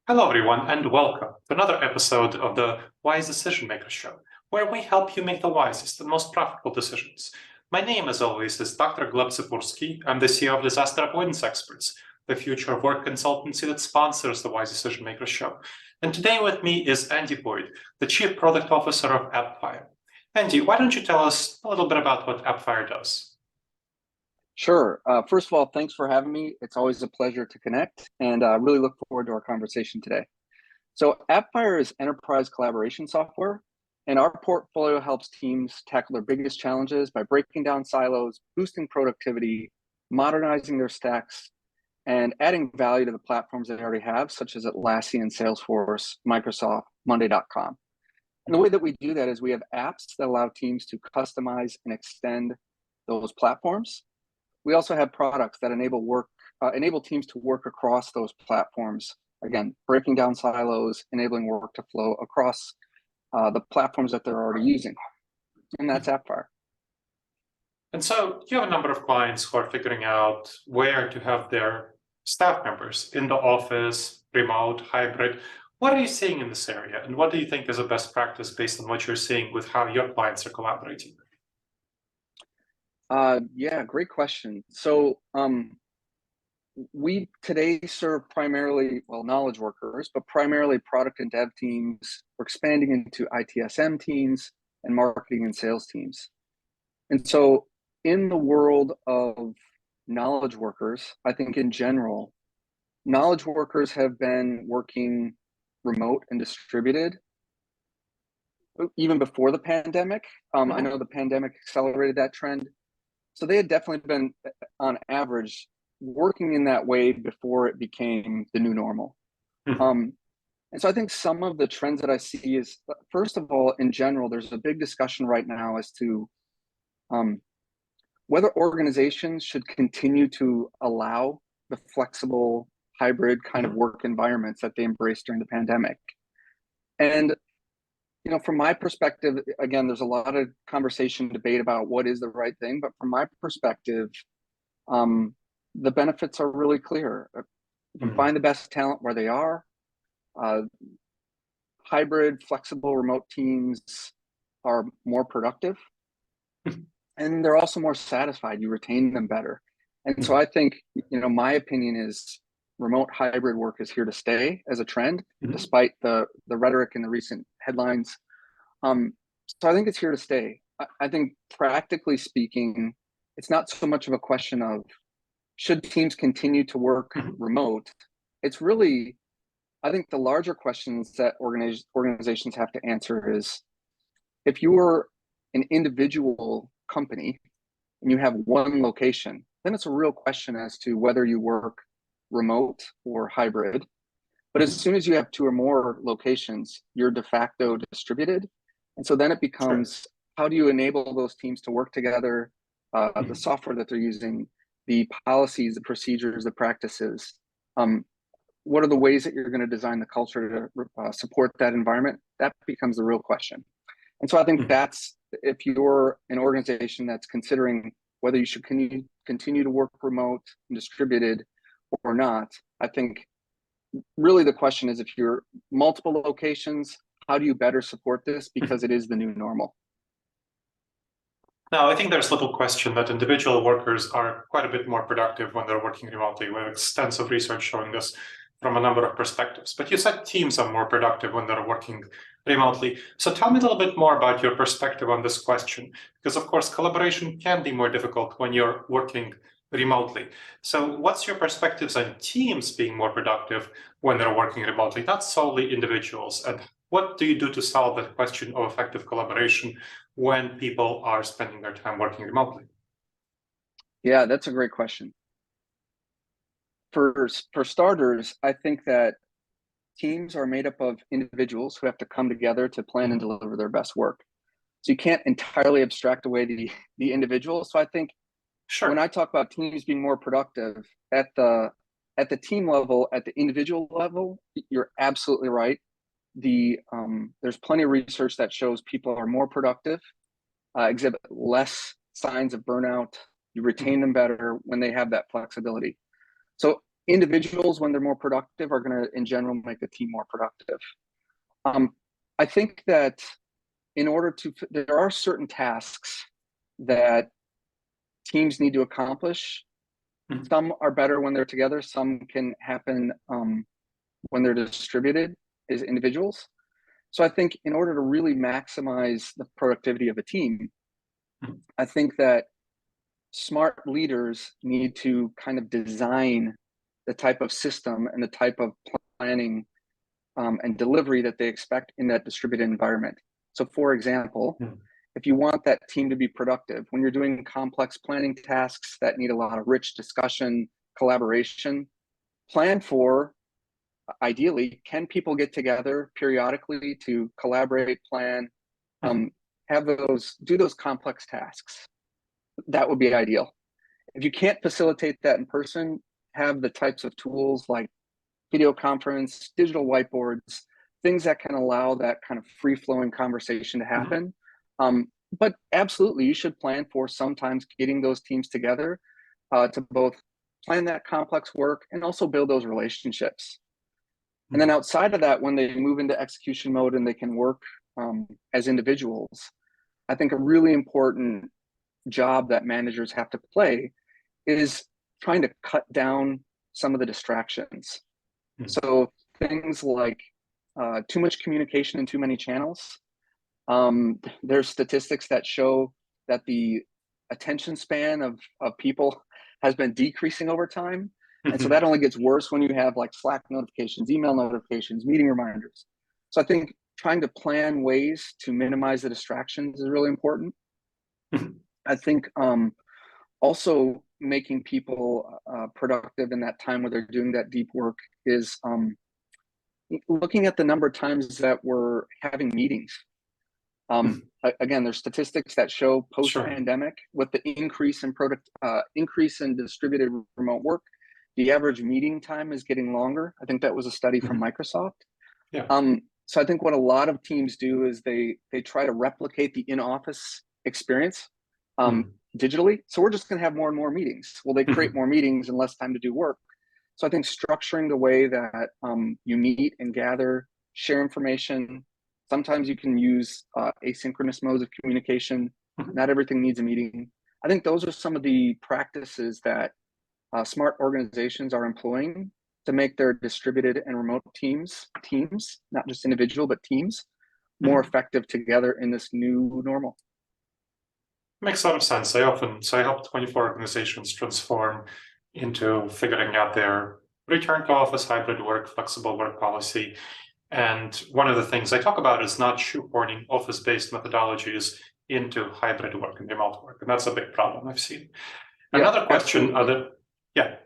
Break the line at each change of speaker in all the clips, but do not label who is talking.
Hello, everyone, and welcome to another episode of the Wise Decision Maker Show, where we help you make the wisest and most profitable decisions. My name, as always, is Dr. Gleb Tsipursky. I'm the CEO of Disaster Avoidance Experts, the future of work consultancy that sponsors the Wise Decision Maker Show. And today with me is Andy Boyd, the Chief Product Officer of Appfire. Andy, why don't you tell us a little bit about what Appfire does?
Sure. First of all, thanks for having me. It's always a pleasure to connect, and I really look forward to our conversation today. So Appfire is enterprise collaboration software, and our portfolio helps teams tackle their biggest challenges by breaking down silos, boosting productivity, modernizing their stacks, and adding value to the platforms they already have, such as Atlassian, Salesforce, Microsoft, Monday.com. And the way that we do that is we have apps that allow teams to customize and extend those platforms. We also have products that enable teams to work across those platforms. Again, breaking down silos, enabling work to flow across the platforms that they're already using. And that's Appfire.
And so you have a number of clients who are figuring out where to have their staff members in the office, remote, hybrid. What are you seeing in this area? And what do you think is a best practice based on what you're seeing with how your clients are collaborating?
Yeah, great question. So we today serve primarily, knowledge workers, but primarily product and dev teams. We're expanding into ITSM teams and marketing and sales teams. And so in the world of knowledge workers, I think in general, knowledge workers have been working remote and distributed even before the pandemic. I know the pandemic accelerated that trend. So they had definitely been, on average, working in that way before it became the new normal. And so I think some of the trends that I see is, first of all, in general, there's a big discussion right now as to whether organizations should continue to allow the flexible hybrid kind of work environments that they embraced during the pandemic. And from my perspective, again, there's a lot of conversation, debate about what is the right thing. But from my perspective, the benefits are really clear. You can find the best talent where they are. Hybrid, flexible, remote teams are more productive. And they're also more satisfied. You retain them better. And so I think, my opinion is remote hybrid work is here to stay as a trend, despite the rhetoric in the recent headlines. So I think it's here to stay. I think practically speaking, it's not so much of a question of should teams continue to work remote. It's really, I think the larger questions that organizations have to answer is, if you are an individual company and you have one location, then it's a real question as to whether you work remote or hybrid. But as soon as you have two or more locations, you're de facto distributed. And so then it becomes, how do you enable those teams to work together, the software that they're using, the policies, the procedures, the practices. What are the ways that you're going to design the culture to support that environment? That becomes the real question. And so I think that's, if you're an organization that's considering whether you should continue to work remote and distributed or not, I think really the question is, if you're multiple locations, how do you better support this? Because it is the new normal.
Now, I think there's little question that individual workers are quite a bit more productive when they're working remotely. We have extensive research showing this from a number of perspectives. But you said teams are more productive when they're working remotely. So tell me a little bit more about your perspective on this question, because of course, collaboration can be more difficult when you're working remotely. So what's your perspectives on teams being more productive when they're working remotely, not solely individuals? And what do you do to solve that question of effective collaboration when people are spending their time working remotely?
Yeah, that's a great question. For starters, I think that teams are made up of individuals who have to come together to plan and deliver their best work. So you can't entirely abstract away the individual. So I think when I talk about teams being more productive at the team level, at the individual level, you're absolutely right. There's plenty of research that shows people are more productive, exhibit less signs of burnout. You retain them better when they have that flexibility. So individuals, when they're more productive, are going to, in general, make the team more productive. I think that there are certain tasks that teams need to accomplish.
Mhm.
Some are better when they're together. Some can happen when they're distributed as individuals. So I think in order to really maximize the productivity of a team,
Mhm.
I think that smart leaders need to kind of design the type of system and the type of planning and delivery that they expect in that distributed environment. So, for example,
Mhm.
if you want that team to be productive, when you're doing complex planning tasks that need a lot of rich discussion, collaboration, plan for, ideally, can people get together periodically to collaborate, plan,
Mhm.
do those complex tasks? That would be ideal. If you can't facilitate that in person, have the types of tools like video conference, digital whiteboards, things that can allow that kind of free flowing conversation to
Mhm.
happen. But absolutely, you should plan for sometimes getting those teams together to both plan that complex work and also build those relationships. And then
Mhm.
outside of that, when they move into execution mode and they can work as individuals, I think a really important job that managers have to play is trying to cut down some of the distractions.
Mhm.
So things like too much communication in too many channels. There's statistics that show that the attention span of people has been decreasing over time. And so
Mhm.
that only gets worse when you have like Slack notifications, email notifications, meeting reminders. So I think trying to plan ways to minimize the distractions is really important.
Mhm.
I think also making people productive in that time where they're doing that deep work is looking at the number of times that we're having meetings.
Mhm.
Again, there's statistics that show
Sure.
post-pandemic with the increase in distributed remote work, the average meeting time is getting longer. I think that was a study from
Mhm.
Microsoft.
Yeah.
So I think what a lot of teams do is they try to replicate the in-office experience
Mhm.
digitally. So we're just going to have more and more meetings. Well, they create
Mhm.
more meetings and less time to do work. So I think structuring the way that you meet and gather, share information. Sometimes you can use asynchronous modes of communication.
Mhm.
Not everything needs a meeting. I think those are some of the practices that smart organizations are employing to make their distributed and remote teams, not just individual, but teams, more
Mhm.
effective together in this new normal.
Makes a lot of sense. I help 24 organizations transform into figuring out their return to office, hybrid work, flexible work policy. And one of the things I talk about is not shoehorning office-based methodologies into hybrid work and remote work. And that's a big problem I've seen.
Yeah,
Another question,
absolutely.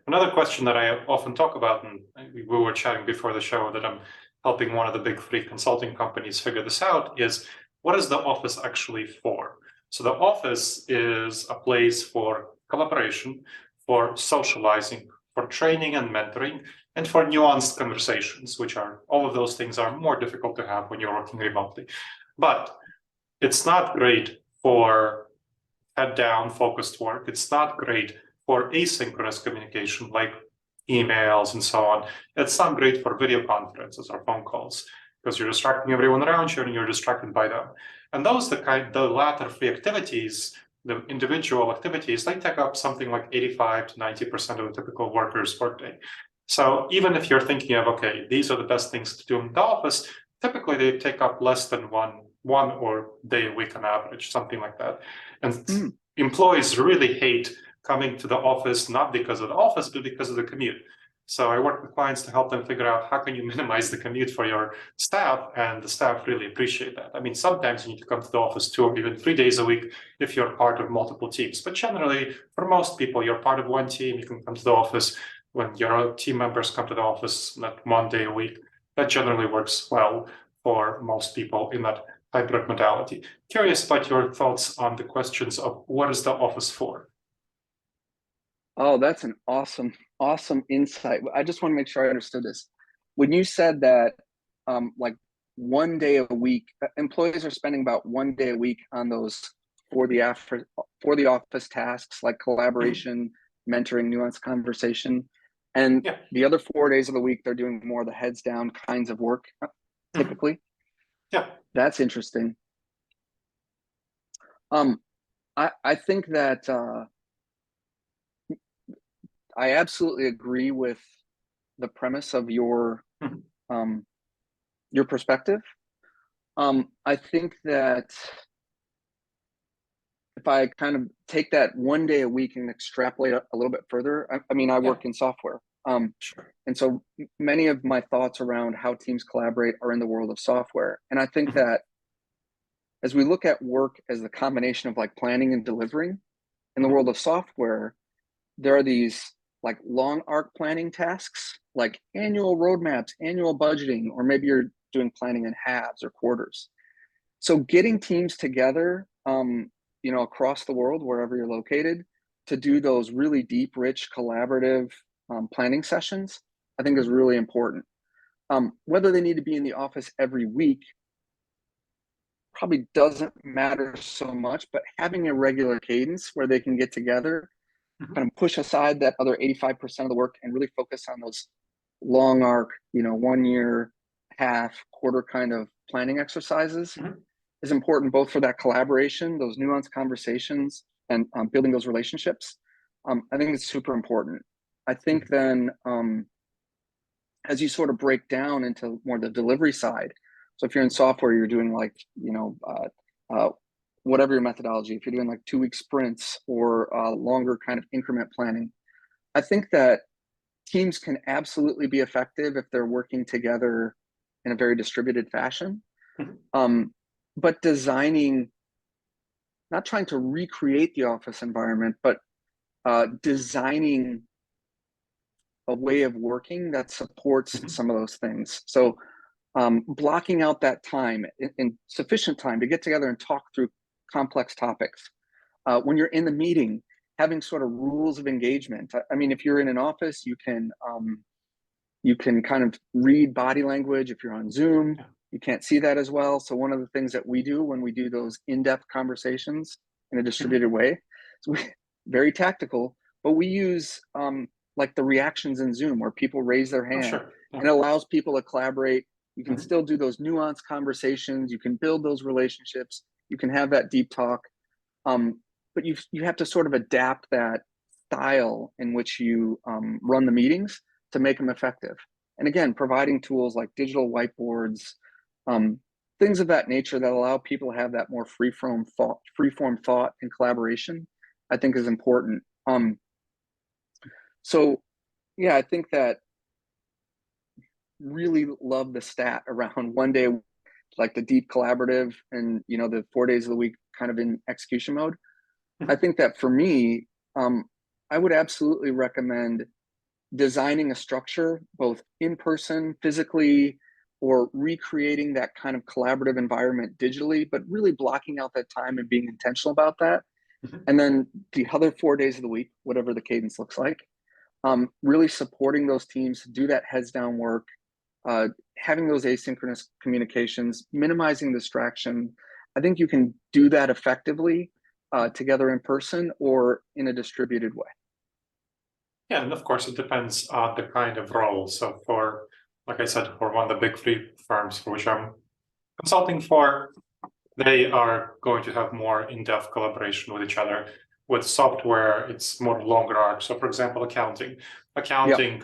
another question that I often talk about, and we were chatting before the show that I'm helping one of the big three consulting companies figure this out, is what is the office actually for? So the office is a place for collaboration, for socializing, for training and mentoring, and for nuanced conversations, which are all of those things are more difficult to have when you're working remotely. But it's not great for head down focused work. It's not great for asynchronous communication like emails and so on. It's not great for video conferences or phone calls because you're distracting everyone around you and you're distracted by them. And those the latter three activities, the individual activities, they take up something like 85 to 90% of a typical worker's workday. So even if you're thinking of, okay, these are the best things to do in the office, typically they take up less than one or day a week on average, something like that. And
Mm.
employees really hate coming to the office, not because of the office, but because of the commute. So I work with clients to help them figure out how can you minimize the commute for your staff, and the staff really appreciate that. I mean, sometimes you need to come to the office 2 or even 3 days a week if you're part of multiple teams. But generally, for most people, you're part of one team, you can come to the office when your team members come to the office, not 1 day a week. That generally works well for most people in that hybrid modality. Curious about your thoughts on the questions of what is the office for?
Oh, that's an awesome insight. I just want to make sure I understood this. When you said that, like 1 day a week, employees are spending about 1 day a week on those for for the office tasks like
Mhm.
collaboration, mentoring, nuanced conversation, And
Yeah.
the other 4 days of the week, they're doing more of the heads down kinds of work, typically.
Yeah.
That's interesting. I think that I absolutely agree with the premise of your perspective. I think that if I kind of take that 1 day a week and extrapolate a little bit further, I mean, I
Yeah.
work in software.
Sure.
And so many of my thoughts around how teams collaborate are in the world of software. And I think that as we look at work as the combination of like planning and delivering in the world of software, there are these like long arc planning tasks, like annual roadmaps, annual budgeting, or maybe you're doing planning in halves or quarters. So getting teams together, across the world, wherever you're located, to do those really deep, rich, collaborative planning sessions, I think is really important. Whether they need to be in the office every week probably doesn't matter so much, but having a regular cadence where they can get together, kind of push aside that other 85% of the work and really focus on those long arc, 1 year, half, quarter kind of planning exercises is important both for that collaboration, those nuanced conversations, and building those relationships. I think it's super important. I think then as you sort of break down into more the delivery side, so if you're in software, you're doing like, whatever your methodology, if you're doing like 2 week sprints or longer kind of increment planning, I think that teams can absolutely be effective if they're working together in a very distributed fashion. But designing, not trying to recreate the office environment, but designing a way of working that supports some of those things. So blocking out that time in sufficient time to get together and talk through complex topics. When you're in the meeting, having sort of rules of engagement. I mean, if you're in an office, you can kind of read body language. If you're on Zoom, you can't see that as well. So one of the things that we do when we do those in-depth conversations in a distributed way, very tactical, but we use like the reactions in Zoom where people raise their hand
Sure. Yeah.
and it allows people to collaborate. You can still do those nuanced conversations. You can build those relationships. You can have that deep talk. But you have to sort of adapt that style in which you run the meetings to make them effective. And again, providing tools like digital whiteboards, things of that nature that allow people to have that more free-form thought and collaboration, I think is important. So yeah, I think that really love the stat around 1 day, like the deep collaborative and, the 4 days of the week kind of in execution mode. I think that for me, I would absolutely recommend designing a structure, both in person, physically, or recreating that kind of collaborative environment digitally, but really blocking out that time and being intentional about that. And then the other 4 days of the week, whatever the cadence looks like, really supporting those teams to do that heads down work, having those asynchronous communications, minimizing distraction. I think you can do that effectively together in person or in a distributed way.
Yeah, and of course, it depends on the kind of role. So like I said, for one of the big 3 firms for which I'm consulting for, they are going to have more in-depth collaboration with each other. With software, it's more longer arc. So for example, accounting,
Yep.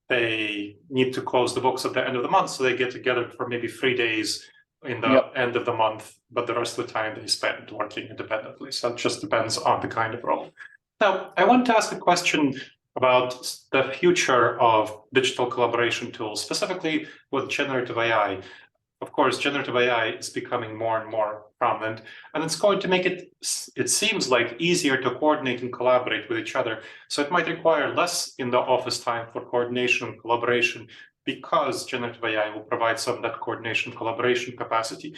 they need to close the books at the end of the month. So they get together for maybe 3 days in the
Yep.
end of the month, but the rest of the time they spend working independently. So it just depends on the kind of role. Now, I want to ask a question about the future of digital collaboration tools, specifically with generative AI. Of course, generative AI is becoming more and more prominent, and it's going to make it seems like easier to coordinate and collaborate with each other. So it might require less in the office time for coordination and collaboration because generative AI will provide some of that coordination collaboration capacity.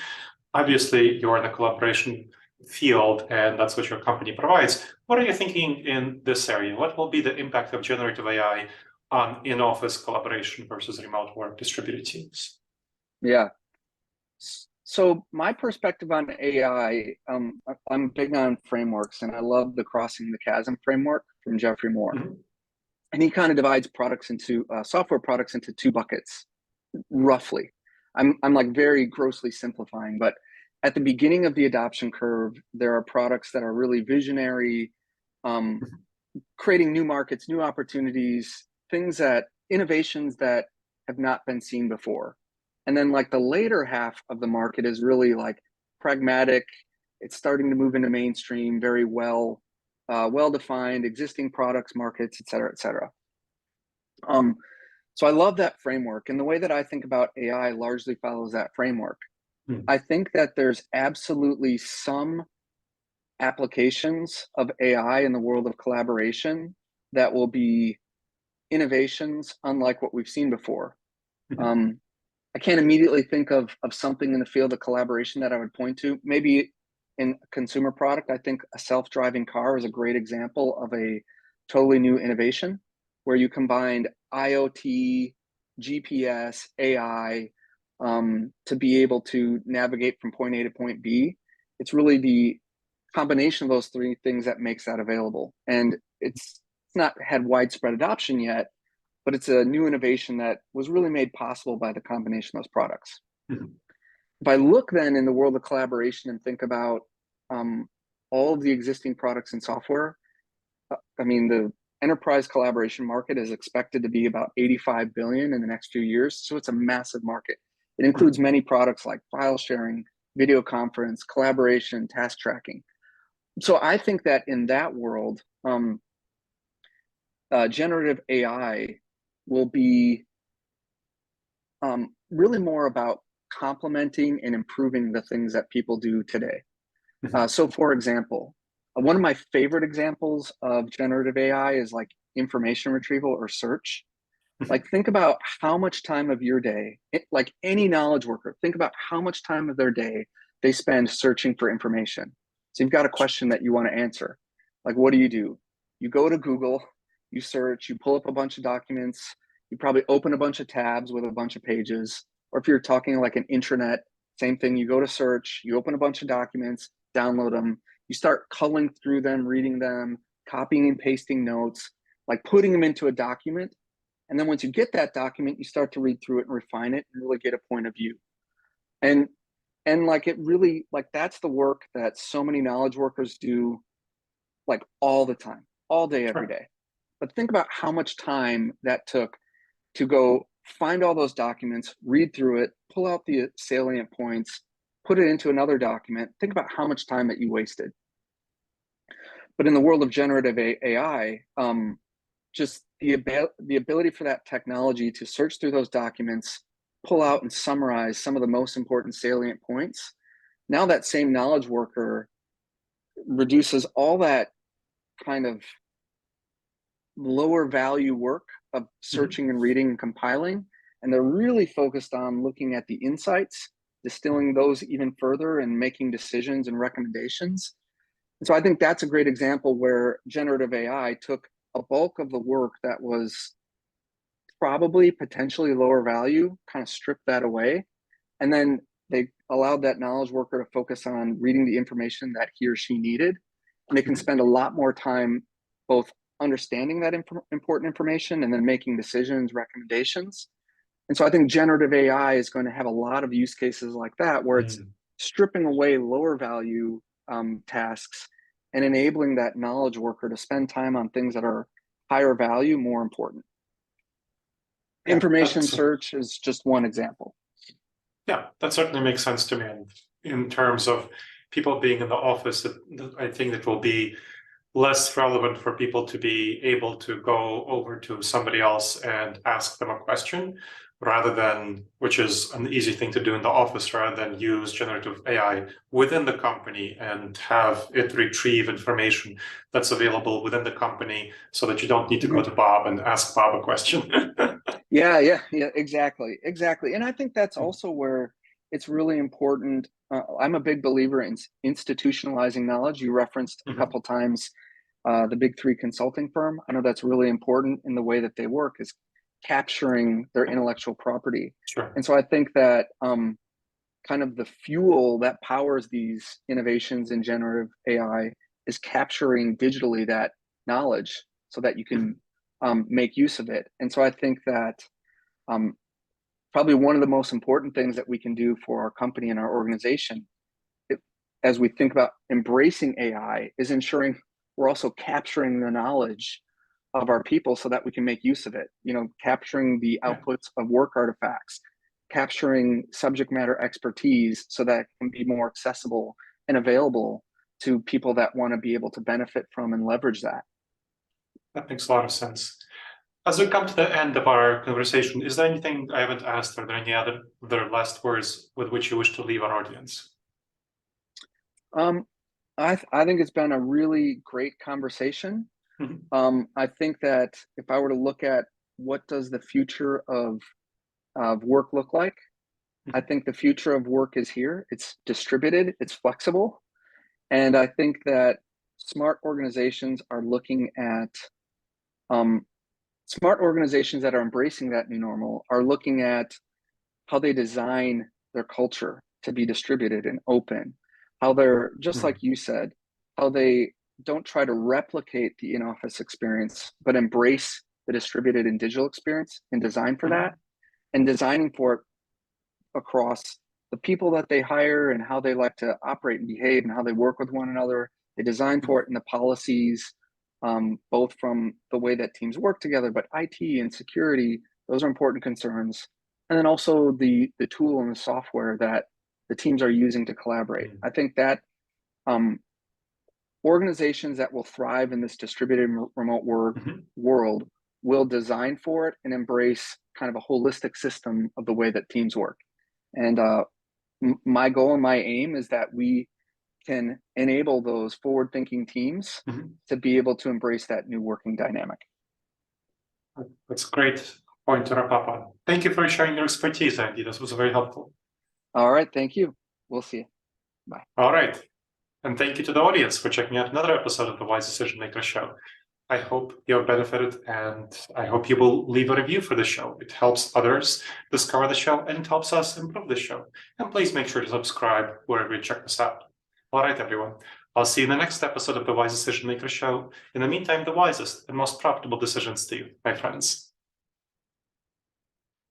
Obviously, you're in a collaboration field, and that's what your company provides. What are you thinking in this area? What will be the impact of generative AI on in-office collaboration versus remote work distributed teams?
Yeah. So my perspective on AI, I'm big on frameworks, and I love the Crossing the Chasm framework from Jeffrey Moore. And he kind of divides products into software products into two buckets, roughly. I'm like very grossly simplifying, but at the beginning of the adoption curve, there are products that are really visionary, creating new markets, new opportunities, innovations that have not been seen before. And then like the later half of the market is really like pragmatic. It's starting to move into mainstream, very well-defined existing products, markets, et cetera, et cetera. So I love that framework. And the way that I think about AI largely follows that framework. I think that there's absolutely some applications of AI in the world of collaboration that will be innovations unlike what we've seen before. I can't immediately think of something in the field of collaboration that I would point to. Maybe in a consumer product, I think a self-driving car is a great example of a totally new innovation where you combined IoT, GPS, AI to be able to navigate from point A to point B. It's really the combination of those three things that makes that available. And it's not had widespread adoption yet, but it's a new innovation that was really made possible by the combination of those products. If I look then in the world of collaboration and think about all of the existing products and software, I mean, the enterprise collaboration market is expected to be about 85 billion in the next few years. So it's a massive market. It includes many products like file sharing, video conference, collaboration, task tracking. So I think that in that world, generative AI will be really more about complementing and improving the things that people do today. So for example, one of my favorite examples of generative AI is like information retrieval or search. Like think about how much time of your day, like any knowledge worker, think about how much time of their day they spend searching for information. So you've got a question that you want to answer. Like, what do? You go to Google, you search, you pull up a bunch of documents, you probably open a bunch of tabs with a bunch of pages. Or if you're talking like an intranet, same thing, you go to search, you open a bunch of documents, download them, you start culling through them, reading them, copying and pasting notes, like putting them into a document. And then once you get that document, you start to read through it and refine it and really get a point of view. And like it really, like that's the work that so many knowledge workers do like all the time, all day, every day. But think about how much time that took to go find all those documents, read through it, pull out the salient points, put it into another document. Think about how much time that you wasted. But in the world of generative AI, just the ability for that technology to search through those documents, pull out and summarize some of the most important salient points. Now that same knowledge worker reduces all that kind of lower value work of searching and reading and compiling, and they're really focused on looking at the insights, distilling those even further and making decisions and recommendations. And so I think that's a great example where generative AI took a bulk of the work that was probably potentially lower value, kind of stripped that away. And then they allowed that knowledge worker to focus on reading the information that he or she needed. And they can spend a lot more time both understanding that important information and then making decisions, recommendations. And so I think generative AI is going to have a lot of use cases like that, where it's stripping away lower value tasks and enabling that knowledge worker to spend time on things that are higher value, more important. Yeah, information search is just one example.
Yeah, that certainly makes sense to me. And in terms of people being in the office, I think it will be less relevant for people to be able to go over to somebody else and ask them a question, rather than, which is an easy thing to do in the office, rather than use generative AI within the company and have it retrieve information that's available within the company so that you don't need to go to Bob and ask Bob a question.
Yeah, exactly. And I think that's also where it's really important. I'm a big believer in institutionalizing knowledge. You referenced a couple times the big three consulting firm. I know that's really important in the way that they work, is capturing their intellectual property. And so I think that kind of the fuel that powers these innovations in generative AI is capturing digitally that knowledge so that you can make use of it. And so I think that probably one of the most important things that we can do for our company and our organization, as we think about embracing AI, is ensuring we're also capturing the knowledge of our people so that we can make use of it. Capturing the outputs of work artifacts, capturing subject matter expertise so that it can be more accessible and available to people that want to be able to benefit from and leverage that.
That makes a lot of sense. As we come to the end of our conversation, is there anything I haven't asked? Are there any other last words with which you wish to leave our audience?
I think it's been a really great conversation. I think that if I were to look at what does the future of work look like, I think the future of work is here. It's distributed, it's flexible. And I think that smart organizations are looking at, smart organizations that are embracing that new normal are looking at how they design their culture to be distributed and open, how they're, just like you said, how they don't try to replicate the in-office experience, but embrace the distributed and digital experience and design for that, and designing for it across the people that they hire and how they like to operate and behave and how they work with one another. They design for it in the policies, both from the way that teams work together, but IT and security, those are important concerns. And then also the tool and the software that the teams are using to collaborate. I think that organizations that will thrive in this distributed remote work world will design for it and embrace kind of a holistic system of the way that teams work. And my goal and my aim is that we can enable those forward-thinking teams to be able to embrace that new working dynamic.
That's a great point to wrap up on. Thank you for sharing your expertise, Andy. This was very helpful.
All right, thank you. We'll see you. Bye.
All right. And thank you to the audience for checking out another episode of the Wise Decision Maker Show. I hope you have benefited, and I hope you will leave a review for the show. It helps others discover the show, and it helps us improve the show. And please make sure to subscribe wherever you check this out. All right, everyone. I'll see you in the next episode of the Wise Decision Maker Show. In the meantime, the wisest and most profitable decisions to you, my friends.